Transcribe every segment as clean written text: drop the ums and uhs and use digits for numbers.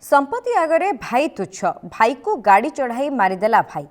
संपत्ति आगे भाई तुच्छ भाई को गाड़ी चढ़ाई मारिदेला भाई।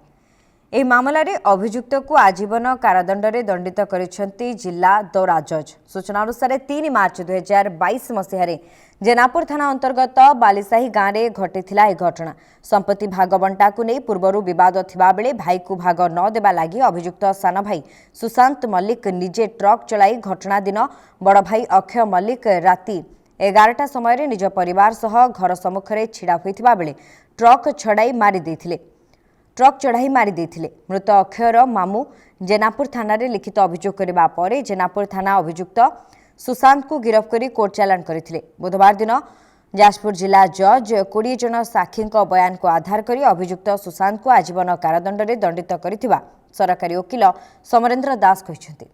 ଏହି ମାମଲାରେ ଅଭିଯୁକ୍ତକୁ ଆଜୀବନ କାରାଦଣ୍ଡରେ ଦଣ୍ଡିତ କରିଛନ୍ତି ଜିଲ୍ଲା ଦୌରା ଜଜ୍। ସୂଚନା ଅନୁସାରେ 3 ମାର୍ଚ୍ଚ 2022 ମସିହାରେ ଜେନାପୁର ଥାନା ଅନ୍ତର୍ଗତ ବାଲିସାହି ଗାଁରେ ଘଟିଥିଲା ଏହି ଘଟଣା। ସମ୍ପତ୍ତି ଭାଗ ବଣ୍ଟାକୁ ନେଇ ପୂର୍ବରୁ ବିବାଦ ଥିବାବେଳେ ଭାଇକୁ ଭାଗ ନ ଦେବା ଲାଗି ଅଭିଯୁକ୍ତ ସାନ ଭାଇ ସୁଶାନ୍ତ ମଲ୍ଲିକ ନିଜେ ଟ୍ରକ୍ ଚଳାଇ ଘଟଣା ଦିନ ବଡ଼ ଭାଇ ଅକ୍ଷୟ ମଲ୍ଲିକ ରାତି 11ଟା ସମୟରେ ନିଜ ପରିବାର ସହ ଘର ସମ୍ମୁଖରେ ଛିଡ଼ା ହୋଇଥିବା ବେଳେ ଟ୍ରକ୍ ଚଢ଼ାଇ ମାରିଦେଇଥିଲେ। ମୃତ ଅକ୍ଷୟର ମାମୁ ଜେନାପୁର ଥାନାରେ ଲିଖିତ ଅଭିଯୋଗ କରିବା ପରେ ଜେନାପୁର ଥାନା ଅଭିଯୁକ୍ତ ସୁଶାନ୍ତଙ୍କୁ ଗିରଫ କରି କୋର୍ଟ ଚାଲାଣ କରିଥିଲେ। ବୁଧବାର ଦିନ ଯାଜପୁର ଜିଲ୍ଲା ଜଜ୍ 20 ଜଣ ସାକ୍ଷୀଙ୍କ ବୟାନକୁ ଆଧାର କରି ଅଭିଯୁକ୍ତ ସୁଶାନ୍ତଙ୍କୁ ଆଜୀବନ କାରାଦଣ୍ଡରେ ଦଣ୍ଡିତ କରିଥିବା ସରକାରୀ ଓକିଲ ସମରେନ୍ଦ୍ର ଦାସ କହିଛନ୍ତି।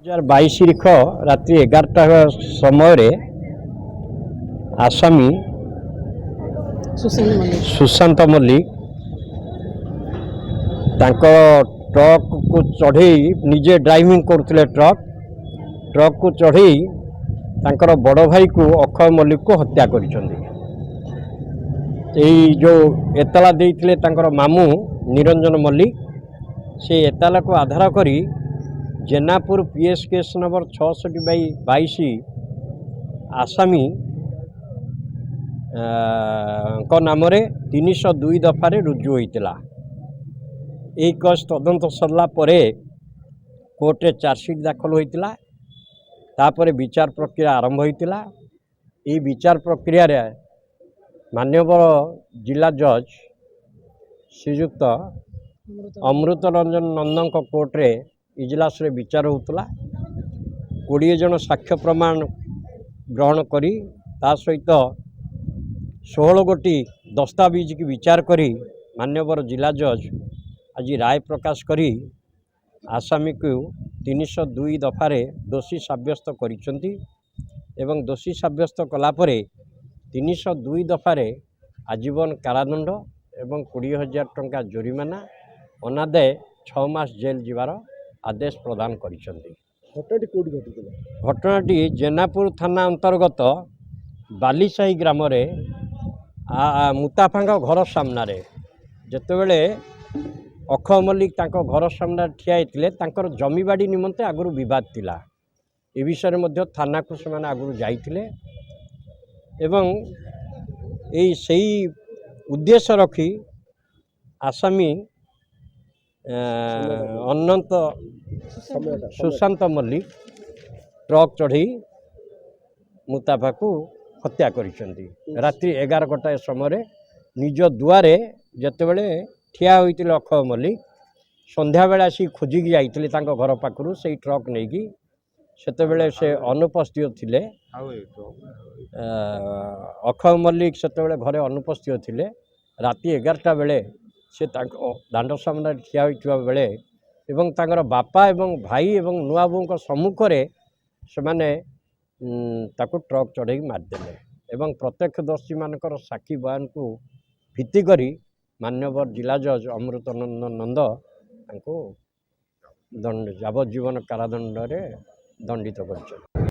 2022 ରାତି 11ଟା ସମୟରେ ଆସାମୀ सुशांत मल्लिक ट्रक को चढ़ई निजे ड्राइविंग करते ट्रक को चढ़ई बड़ भाई को अक्षय मल्लिक को हत्या कर जो एतला देते मामू निरंजन मल्लिक से एतला को आधार करी जेनापुर पीएस केस नंबर 66/22 आसामी नाम 302 दफारे रुजु होता। यही केस तदंत सरला कोर्टे चार्जसीट दाखल होता। तापर विचार प्रक्रिया आरंभ होता। ये विचार प्रक्रिया माननीय जिला जज श्रीजुक्त अमृत रंजन नंदन कोर्टे इजलास रे विचार होता। 20 जन साक्ष्य प्रमाण ग्रहण करी ता सहित 16 गोटी दस्तावेज की विचार करी मान्यवर जिला जज आज राय प्रकाश करी आसामी को 302 दफारे दोषी साब्यस्त करिसेंती एवं दोषी साब्यस्त कलापरे 302 दफारे आजीवन कारादंड एवं 20,000 टंका जुरिमाना अनादाय 6 मास जेल जीवार आदेश प्रदान करिसेंती। घटनाटी जेनापुर थाना अंतर्गत बालीसाही ग्राम रे मुताफांग घर सामने जितेबले अक्षय मल्लिक घर सामने ठिया होते जमीबाड़ी निमंते आगु बद थिला। ए विषय में थाना को से आगु जाइए एवं सही उद्देश्य रखी आसामी अनंत सुशांत मल्लिक ट्रक चढ़ी मुताफा को हत्या करिसेंती। रात्रि 11 समय निज दुआरे जितेबले ठिया होते अक्षय मल्लिक संध्या बेले आसी खोजिकी जाइए घर पाखु से ट्रक नहीं कि सेतेबले से अनुपस्थित थिले। अक्षय मल्लिक सेतेबले घरे अनुपस्थित थिले। राति 11टा बेले से दांड सामने ठिया होइतिबा बेले एवं तांकर बापा एवं भाई एवं नुआ बों सम्मुख से माने ताको ट्रक चढ़ई मारिदेले एवं प्रत्यक्षदर्शी मानकर साक्षी बयान को भित्ति करी मान्यवर जिला जज अमृत नंद यावज्जीवन कारादंड दंडित कर।